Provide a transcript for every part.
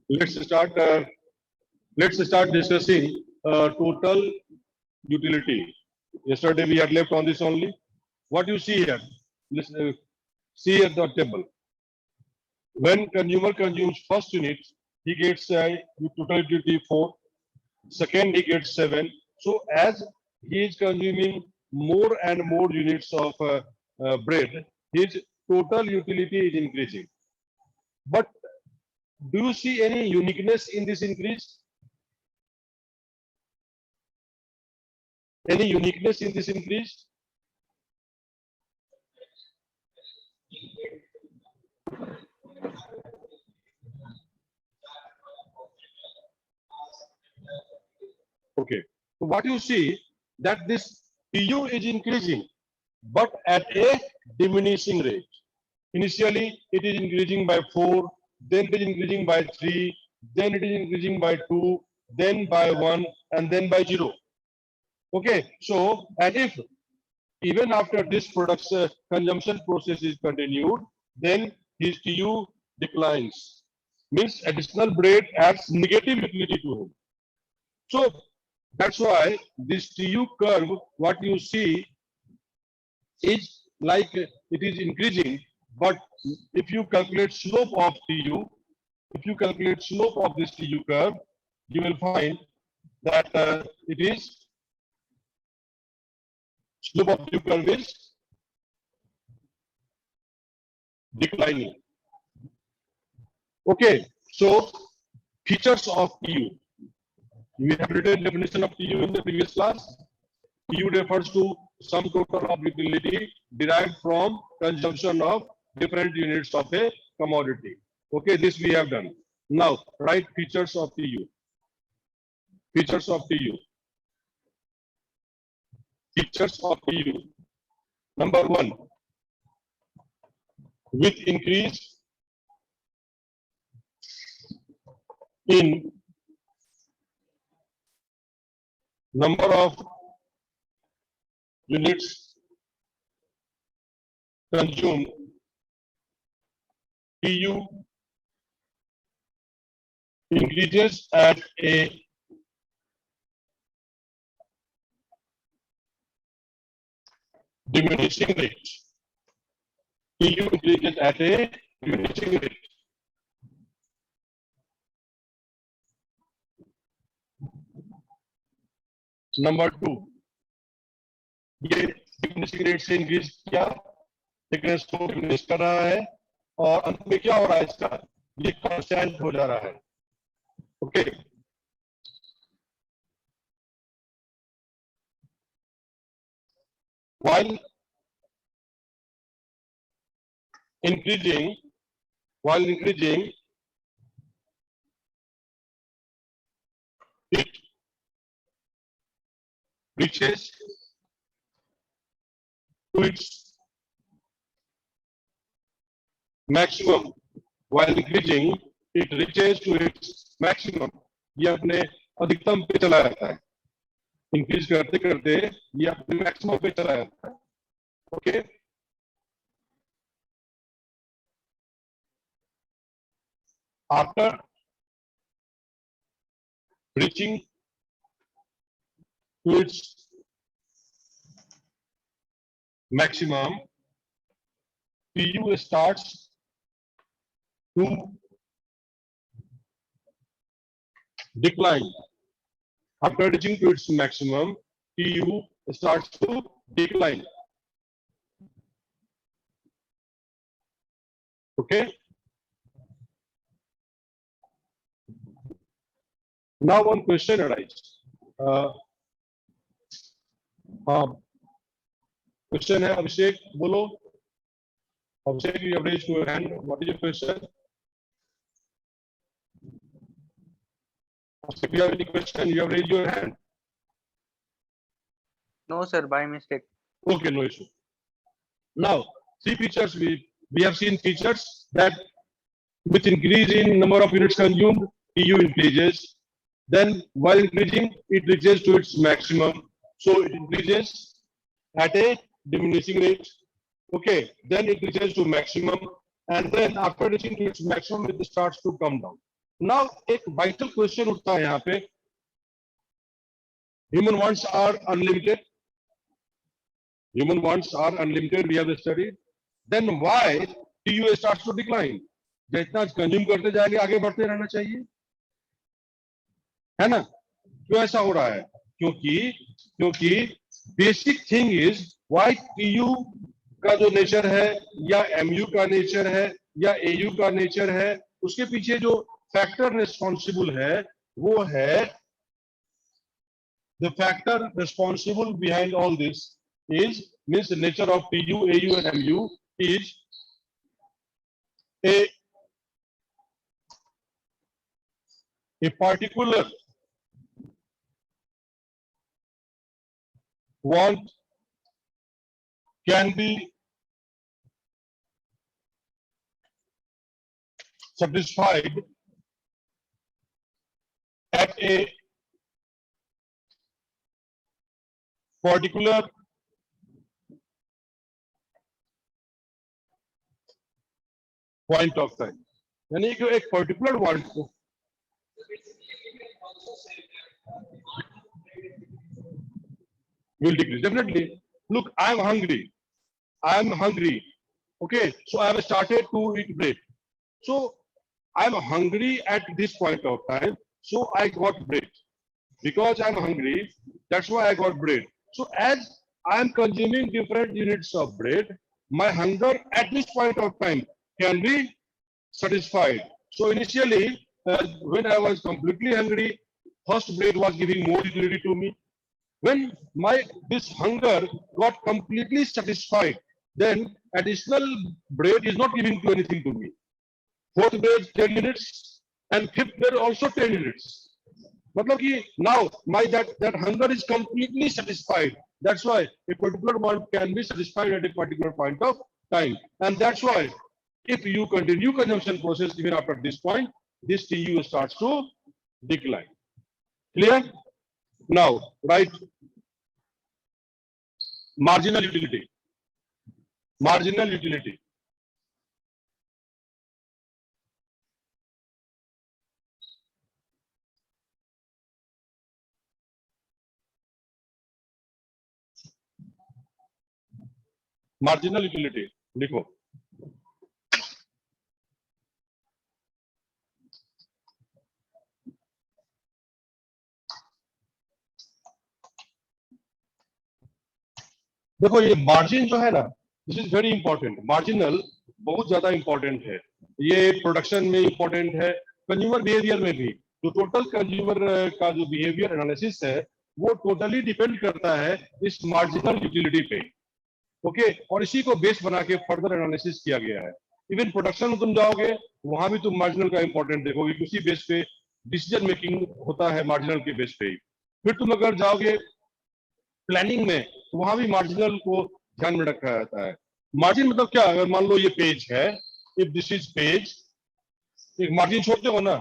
let's start. Let's start discussing total utility. Yesterday we had left on this only. What you see here? Listen, see at the table. When consumer consumes first unit, he gets total utility 4. Second, he gets 7. So as he is consuming more and more units of bread, his total utility is increasing. But do you see any uniqueness in this increase? Any uniqueness in this increase? Okay. So what you see that this PU is increasing, but at a diminishing rate. Initially, it is increasing by 4, then it is increasing by 3, then it is increasing by 2, then by 1, and then by 0. Okay. So, and if even after this product's consumption process is continued, then his TU declines. Means additional bread adds negative utility to him. So that's why this TU curve, what you see, is like it is increasing. But if you calculate slope of TU, if you calculate slope of this TU curve, you will find that it is slope of TU curve is declining. Okay, so features of TU. We have written definition of TU in the previous class. TU refers to sum total of utility derived from consumption of different units of a commodity. Okay, this we have done. Now, write features of TU. Features of TU. Features of TU. Number 1, with increase in number of units consumed, TU increases at a diminishing rate. TU increases at a diminishing rate. Number 2, ये diminishing rate से increase किया, लेकिन इसको diminish कर रहा है और अंत में क्या हो रहा है इसका, ये कांस्टेंट हो जा रहा है. Okay, while increasing it reaches to its maximum. While increasing, it reaches to its maximum. ये अपने अधिकतम पे चला जाता है. इंक्रीज करते करते ये अपने मैक्सिमम पे चला जाता है. Okay, after reaching to its maximum, PU starts to decline. After reaching to its maximum, PU starts to decline. Okay. Now one question arises. Question है अभिषेक, बोलो. Abhishek, you have raised your hand. What is your question? If you have any question, you have raised your hand. No, sir, by mistake. Okay, no issue. Now, three features we have seen features that with increase in number of units consumed, PU increases. Then, while increasing, it reaches to its maximum. So it increases at a diminishing rate. Okay, then it reaches to maximum, and then after reaching to its maximum, it starts to come down. Now एक vital question उठता है यहाँ पे, human wants are unlimited, human wants are unlimited, we have studied, then why TU starts to decline? जितना consume करते जाएंगे आगे बढ़ते रहना चाहिए, है ना? क्यों ऐसा हो रहा है? क्योंकि क्योंकि basic thing is why TU का जो नेचर है या एमयू का नेचर है या एयू का नेचर है, उसके पीछे जो फैक्टर रिस्पॉन्सिबल है वो है, the factor responsible behind all this is means nature of TU AU and MU is a particular want can be satisfied at a particular point of time, यानी कि एक पर्टिकुलर वांट को will decrease definitely. Look, I am hungry, okay, so I have started to eat bread, so I am hungry at this point of time, so I got bread. Because I'm hungry, that's why I got bread. So as I am consuming different units of bread, my hunger at this point of time can be satisfied. So initially, when I was completely hungry, first bread was giving more utility to me. When my this hunger got completely satisfied, then additional bread is not giving to anything to me. Fourth bread 10 minutes and fifth bread also 10 minutes. मतलब कि now my that hunger is completely satisfied. That's why a particular want can be satisfied at a particular point of time, and that's why if you continue consumption process even after this point, this TU starts to decline. Clear? Now, right? Marginal utility. Marginal utility. Marginal utility. लिखो. देखो ये margin जो है ना, this is very important. Marginal बहुत ज्यादा important है. ये प्रोडक्शन में इंपॉर्टेंट है, कंज्यूमर बिहेवियर में भी. जो टोटल कंज्यूमर का जो बिहेवियर एनालिसिस है वो टोटली डिपेंड करता है इस मार्जिनल यूटिलिटी पे. ओके, और इसी को बेस बना के फर्दर एनालिसिस किया गया है. इवन प्रोडक्शन में तुम जाओगे वहां भी तुम मार्जिनल का इंपॉर्टेंट देखोगे, उसी बेस पे डिसीजन मेकिंग होता है मार्जिनल के बेस पे. फिर तुम अगर जाओगे प्लानिंग में तो वहां भी मार्जिनल को ध्यान में रखा जाता है. मार्जिन मतलब क्या? अगर मान लो ये पेज है, इफ दिस इज पेज, एक मार्जिन छोड़ते हो ना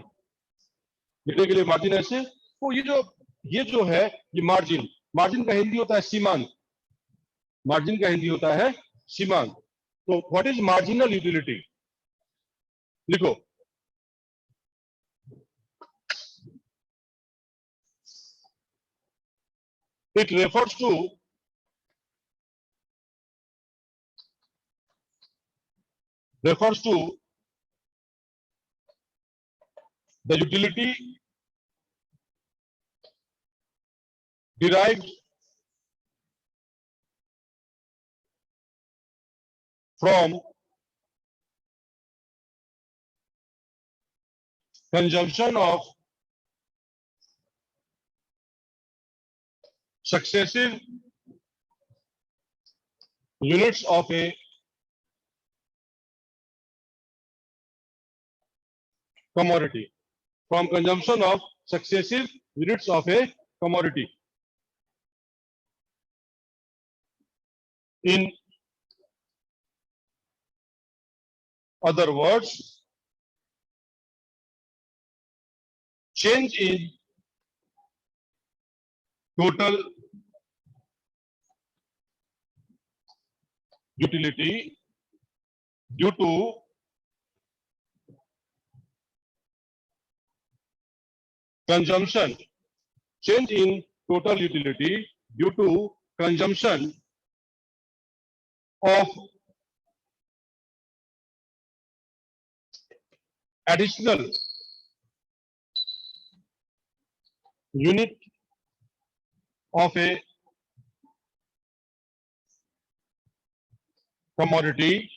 लिखने के लिए, मार्जिन ऐसे. तो ये जो है ये मार्जिन, मार्जिन का हिंदी होता है सीमांत. मार्जिन का हिंदी होता है सीमांत. तो व्हाट इज मार्जिनल यूटिलिटी? लिखो. It refers to the utility derived from consumption of successive units of a commodity. From consumption of successive units of a commodity. In other words, change in total utility due to consumption, change in total utility due to consumption of additional unit of a commodity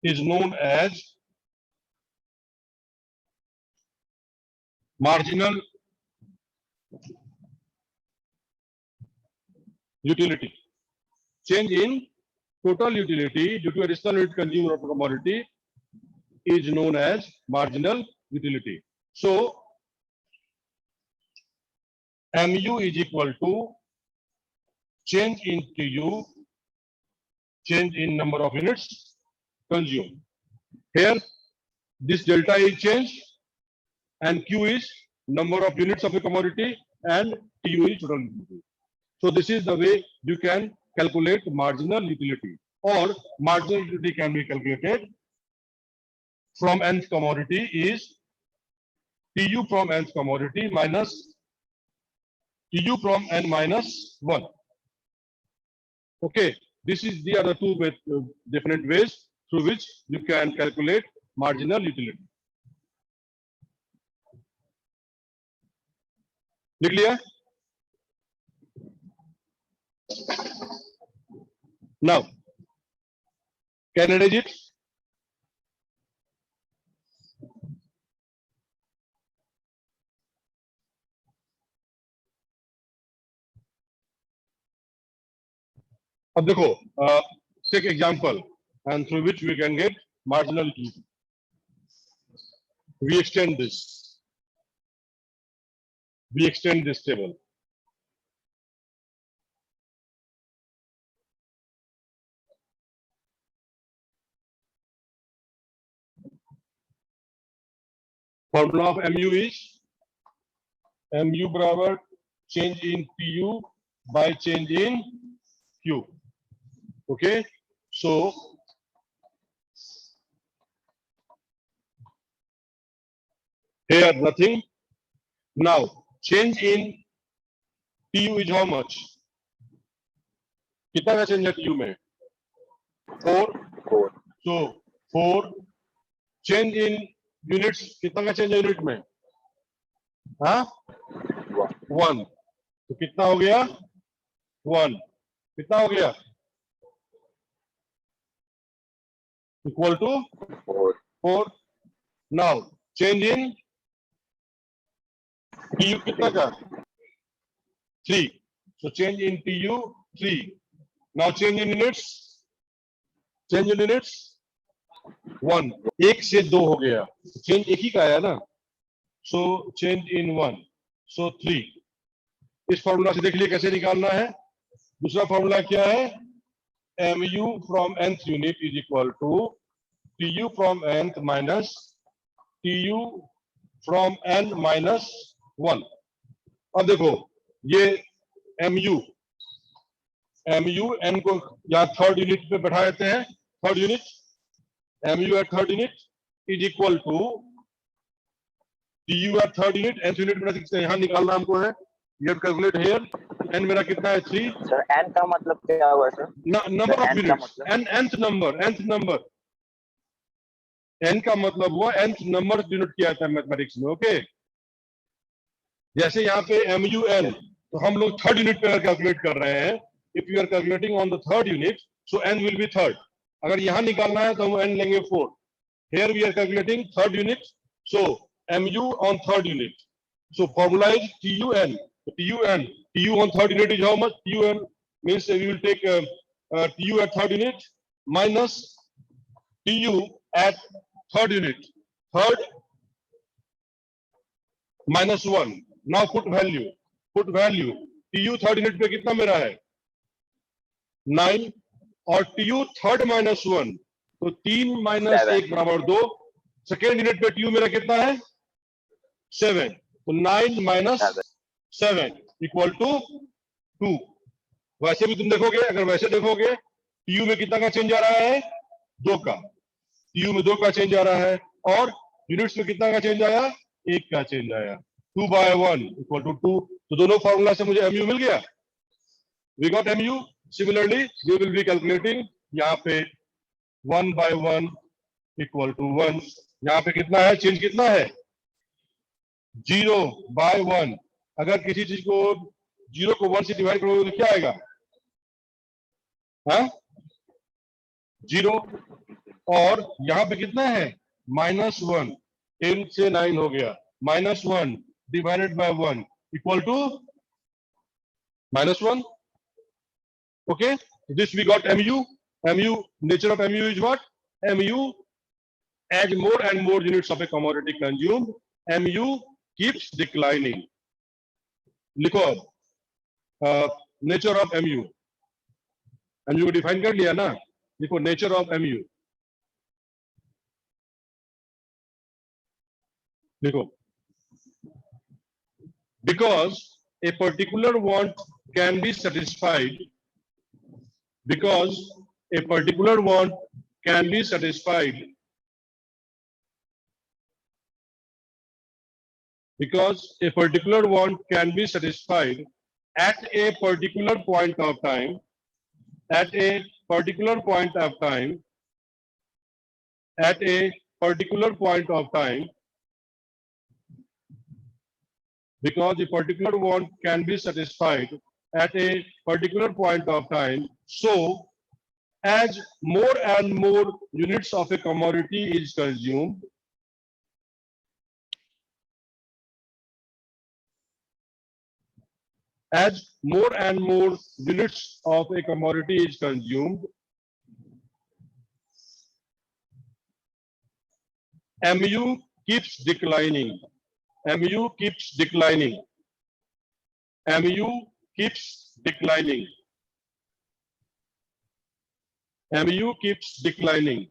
is known as marginal utility. Change in total utility due to additional unit consumed of a commodity is known as marginal utility. So MU is equal to change in TU, change in number of units consumed. Here, this delta is changed and Q is number of units of a commodity and TU is total utility. So this is the way you can calculate marginal utility, or marginal utility can be calculated from nth commodity is TU from nth commodity minus TU from n minus 1. Okay, this is the other two different ways through which you can calculate marginal utility. लिख लिया? Now, can I read it? अब देखो, take example and through which we can get marginal utility. We extend this. We extend this table. Formula of MU is MU बराबर change in TU by change in Q. Okay, so here nothing. Now change in TU is how much? कितना का change है TU में? 4. So 4. Change in units कितना का change है unit में? हाँ? 1. तो कितना हो गया? 1. कितना हो गया? Equal to 4. Now change in TU कितना का? 3. So change in TU 3. Now change in units. Change in units 1. 1 से 2 हो गया. Change एक ही का आया ना? So change in 1. So 3. इस फॉर्मूला से देख लिए कैसे निकालना है. दूसरा फॉर्मूला क्या है? MU from nth unit is equal to TU from nth minus TU from n minus 1. अब देखो ये MU n को यहाँ थर्ड यूनिट पे बैठा देते हैं. Third unit MU at third unit is equal to TU at third unit. nth unit बना सकते हैं. यहाँ निकालना हमको है. You have calculate here. n मेरा कितना है? 3. सर n का मतलब क्या हुआ sir? Number of units. nth number. n का मतलब हुआ nth नंबर यूनिट किया जाता है मैथमेटिक्स में. ओके, जैसे यहाँ पे MUN, तो हम लोग थर्ड यूनिट पे कैलकुलेट कर रहे हैं. If you are calculating on the third unit, so n will be third. अगर यहाँ निकालना है तो हम n लेंगे 4. Here we are calculating third unit, so MU on third unit. So formula is TUN. TU on third unit is how much? TUN means we will take TU at third unit minus TU at third unit. Third minus 1. Now put value. TU third unit पे कितना मेरा है? 9. और TU third minus 1, तो 3 minus 1 बराबर 2. Second unit पे TU मेरा कितना है? 7. तो 9 माइनस 7 इक्वल टू 2. वैसे भी तुम देखोगे, अगर वैसे देखोगे TU में कितना का चेंज आ रहा है? 2 का. TU में 2 का चेंज आ रहा है. और यूनिट्स में कितना का चेंज आया? 1 का चेंज आया। 2 by 1 इक्वल टू 2। तो दोनों फॉर्मूला से मुझे mu मिल गया। We got mu। Similarly we will be calculating यहाँ पे 1 by 1 इक्वल टू 1। यहाँ पे कितना है? चेंज कितना है? 0 by 1। अगर किसी चीज को 0 को 1 से डिवाइड करोगे तो क्या आएगा? हाँ, 0। और यहाँ पे कितना है? -1। 10 से 9 हो गया। -1 divided by 1 equal to -1। Okay, this we got mu. Mu, nature of mu is what? Mu, as more and more units of a commodity consumed, mu keeps declining. लिखो नेचर ऑफ mu। mu को define कर लिया ना? लिखो nature of mu। लिखो because a particular want can be satisfied. Because a particular want can be satisfied. Because a particular want can be satisfied at a particular point of time. At a particular point of time. At a particular point of time. Because a particular want can be satisfied at a particular point of time. So, as more and more units of a commodity is consumed, as more and more units of a commodity is consumed, mu keeps declining. Mu keeps declining. Mu keeps declining. Mu keeps declining.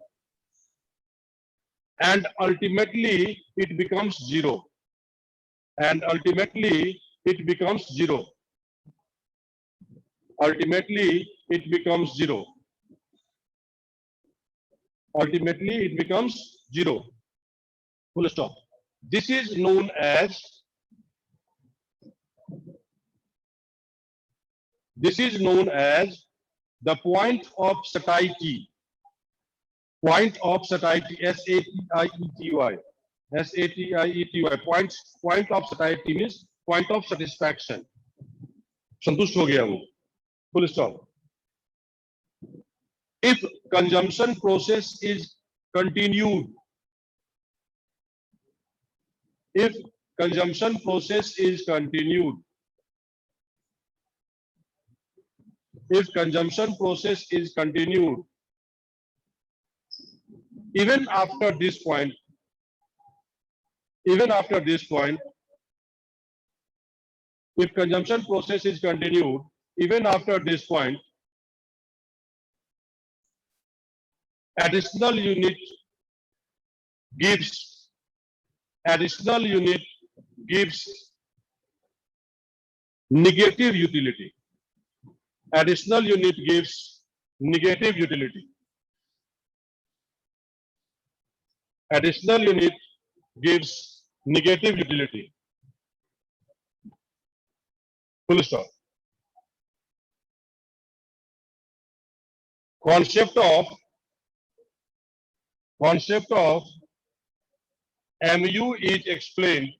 And ultimately it becomes 0. And ultimately it becomes 0. Ultimately it becomes 0. Ultimately it becomes 0. Full stop. This is known as the point of satiety. Point of satiety. S-A-T-I-E-T-Y. S-A-T-I-E-T-Y. Point of satiety means point of satisfaction. संतुष्ट हो गया वो. Full stop. If consumption process is continued, if consumption process is continued, if consumption process is continued, even after this point, if consumption process is continued, even after this point, additional unit gives negative utility. Additional unit gives negative utility. Additional unit gives negative utility. Full stop. Concept of mu is explained.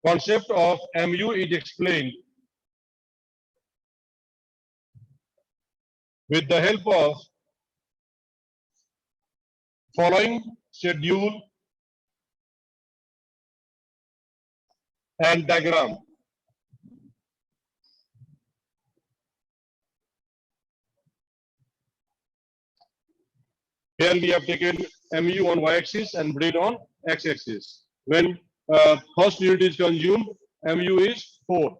Concept of mu is explained with the help of following schedule and diagram. Here we have taken mu on y-axis and bread on x-axis. When first unit is consumed, mu is 4.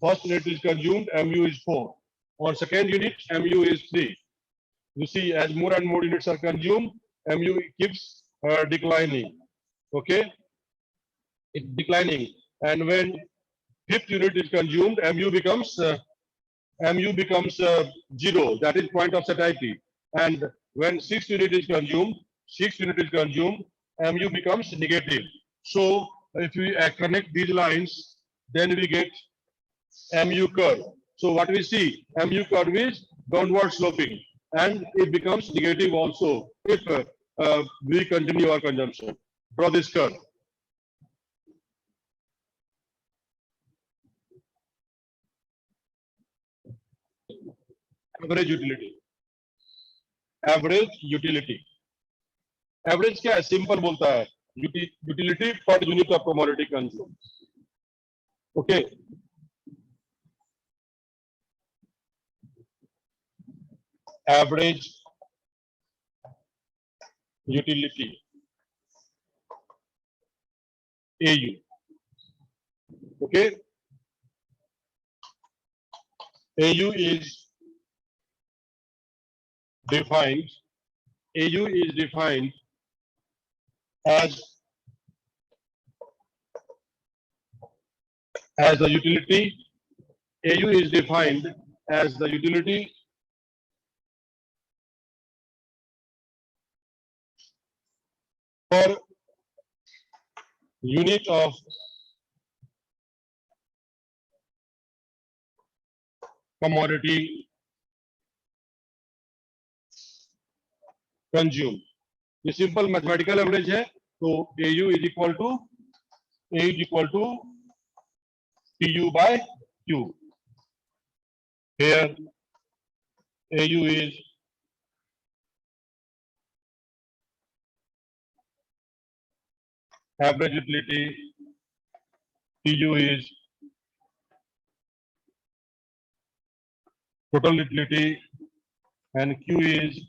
First unit is consumed, mu is 4. On second unit, mu is 3. You see, as more and more units are consumed, mu keeps declining. Okay, it's declining. And when fifth unit is consumed, mu becomes 0. That is point of satiety. And when sixth unit is consumed, 6 unit is consumed, mu becomes negative. So if we connect these lines, then we get mu curve. So what we see, mu curve is downward sloping, and it becomes negative also if we continue our consumption. Draw this curve. Average utility. Average utility. Average क्या है? Simple बोलता है. Utility per unit of commodity consumed. Okay. Average utility. AU. Okay. AU is defined. AU is defined as the utility. AU is defined as the utility per unit of commodity consumed. ये simple mathematical average है. तो AU is equal to TU by Q. Here AU is average utility, TU is total utility, and Q is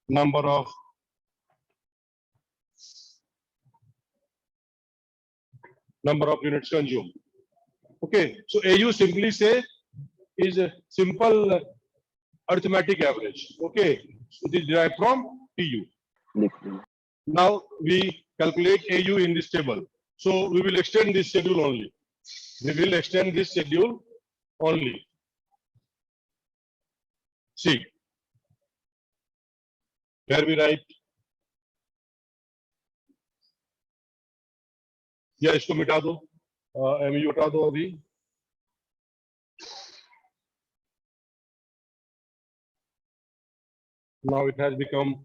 number of units consumed. Okay, so AU simply say is a simple arithmetic average. Okay, so it is derived from TU. Now we calculate AU in this table. So we will extend this schedule only. We will extend this schedule only. See, here we write. या इसको मिटा दो, MU हटा दो अभी. Now it has become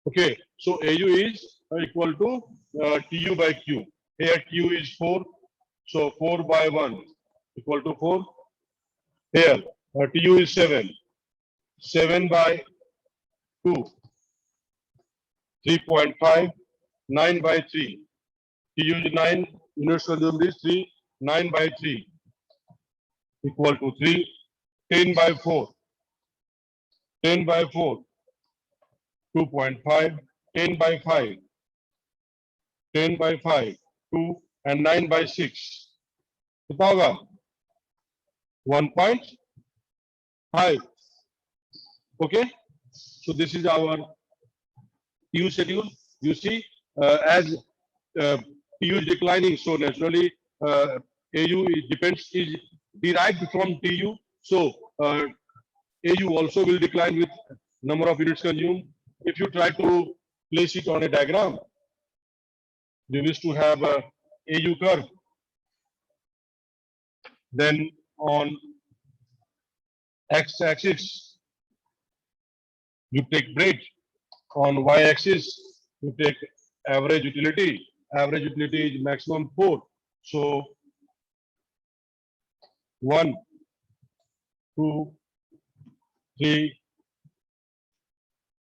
okay. So AU is equal to TU by Q. Here Q is 4, so 4 by 1 equal to 4. Here TU is 7, 7 by 2, 3.5, 9 by 3. TU is 9, units consumed is 3, 9 by 3 equal to 3, 10 by 4, 10 by 4, 2.5, 10 by 5, 10 by 5, 2, and 9 by 6. कितना होगा? 1.5. Okay, so this is our TU schedule. You see, as TU is declining, so naturally AU is derived from TU. So AU also will decline with number of units consumed. If you try to place it on a diagram, you wish to have a AU curve. Then on x-axis, you take rate. On y-axis, you take average utility. Average utility is maximum 4. So 1, 2, 3,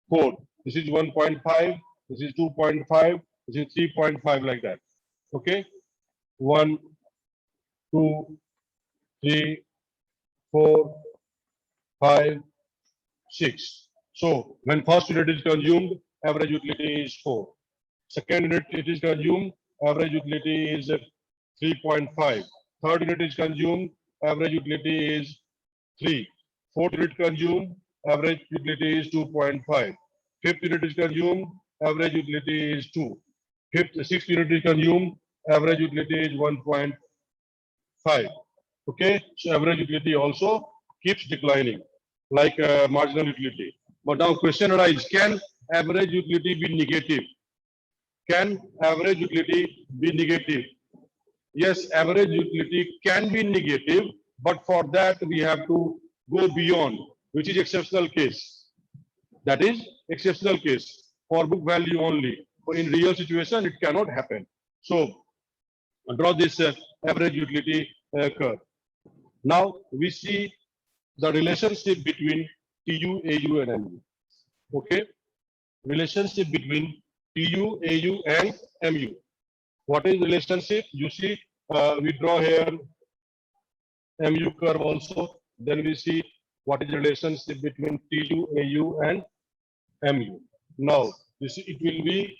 4. This is 1.5. This is 2.5. This is 3.5, like that. Okay. 1, 2, 3, 4, 5, 6. So when first unit is consumed, average utility is 4. Second unit it is consumed, average utility is 3.5. Third unit is consumed, average utility is 3. Fourth unit consumed, average utility is 2.5. Fifth unit is consumed, average utility is 2. Sixth unit is consumed, average utility is 1.5. Okay, so average utility also keeps declining like marginal utility. But now question arises, can average utility be negative? Can average utility be negative? Yes, average utility can be negative, but for that we have to go beyond, which is exceptional case. That is exceptional case for book value only. For in real situation, it cannot happen. So draw this average utility curve. Now we see the relationship between TU, AU, and MU. Okay, relationship between TU, AU, and MU. What is relationship? You see, we draw here MU curve also. Then we see what is the relationship between TU, AU, and MU. Now, you see, it will be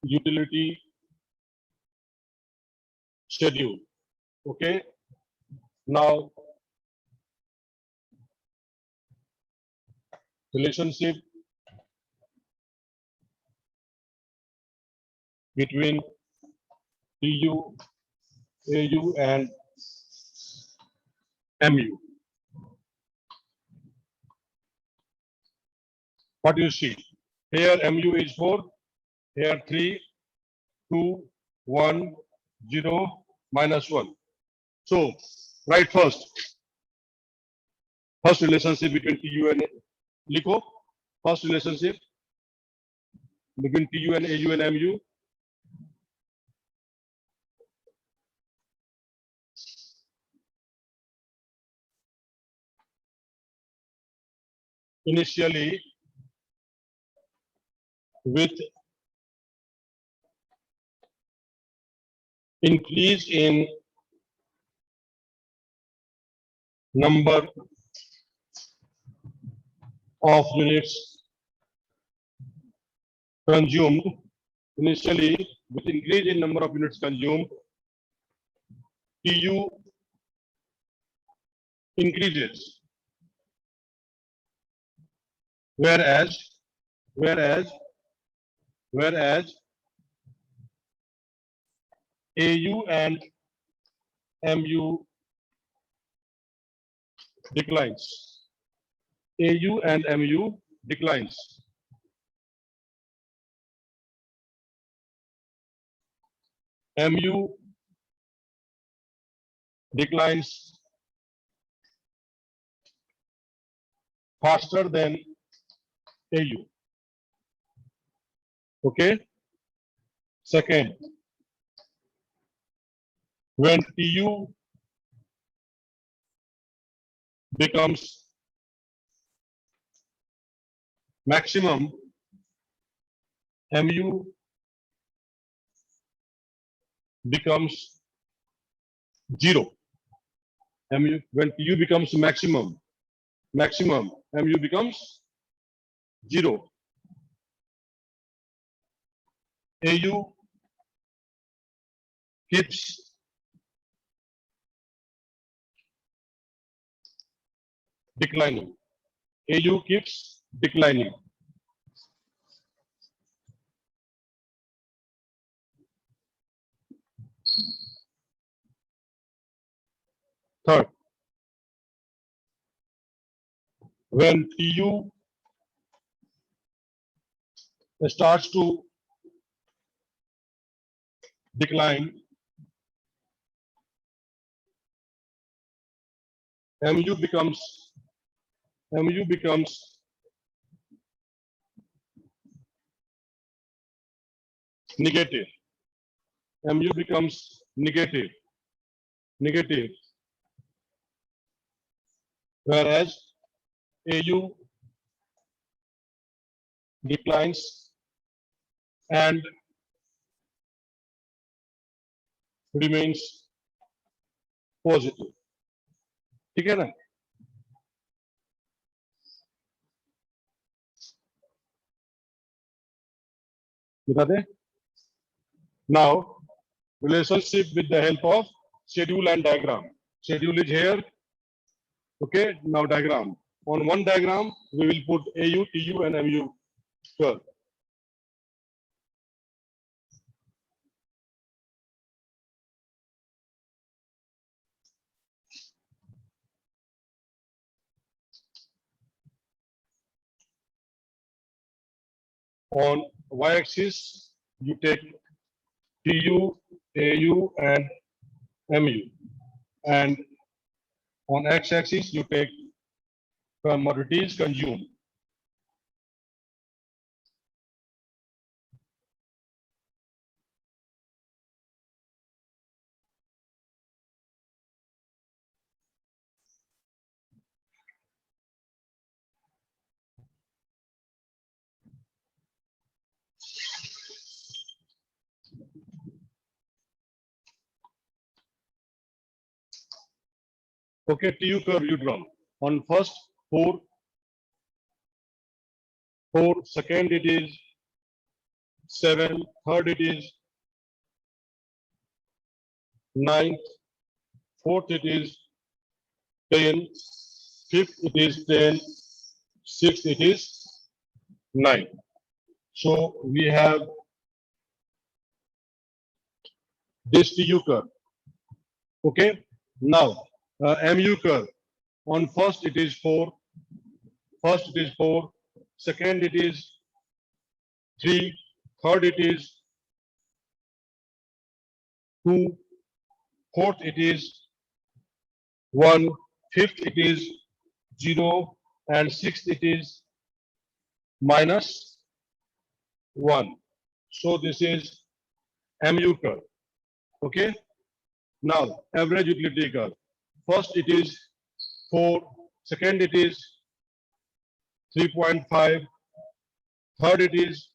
utility schedule. Okay. Now, relationship between TU, AU, and MU. What do you see? Here MU is 4, here 3, 2, 1, 0, -1. So, write first relationship between TU and LICO. First relationship between TU and AU and MU. Initially, with increase in number of units consumed, initially with increase in number of units consumed, TU increases, whereas AU and MU declines. AU and MU declines. MU declines faster than AU. Okay. Second, when TU becomes maximum, MU becomes 0. MU, when TU becomes maximum, MU becomes 0. AU keeps declining. AU keeps declining. Third, when TU starts to decline, MU becomes negative. MU becomes negative. Whereas AU declines and remains positive. ठीक है ना? बता दे? Now relationship with the help of schedule and diagram. Schedule is here. Okay, now diagram. On one diagram, we will put AU, TU, and MU curve. On y-axis, you take TU, AU, and MU. And on x-axis, you take commodities consumed. Okay, TU curve you draw. On first, 4, second it is 7, third it is 9, fourth it is 10, fifth it is 10, sixth it is 9. So we have this TU curve. Okay, now MU curve. On first it is 4, second it is 3, third it is 2, fourth it is 1, fifth it is 0, and sixth it is -1. So this is MU curve. Okay. Now average utility curve. First it is 4, second it is 3.5, third it is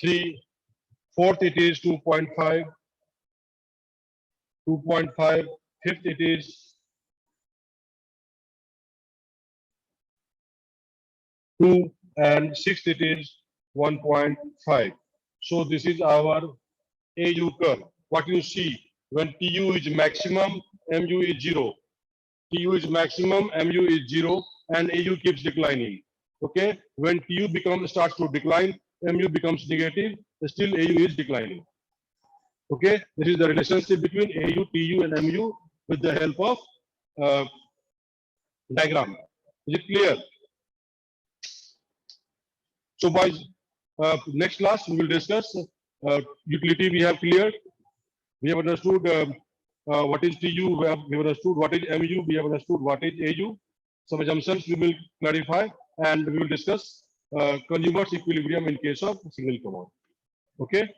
3, fourth it is 2.5, fifth it is 2, and sixth it is 1.5. So this is our AU curve. What you see when TU is maximum, MU is 0. TU is maximum, MU is 0, and AU keeps declining. Okay, when TU starts to decline, MU becomes negative, still AU is declining. Okay, this is the relationship between AU, TU, and MU with the help of diagram. Is it clear? So by next class, we will discuss utility we have cleared. We have understood what is TU, we have understood what is MU, we have understood what is AU. Some assumptions we will clarify, and we will discuss consumer's equilibrium in case of single command. Okay.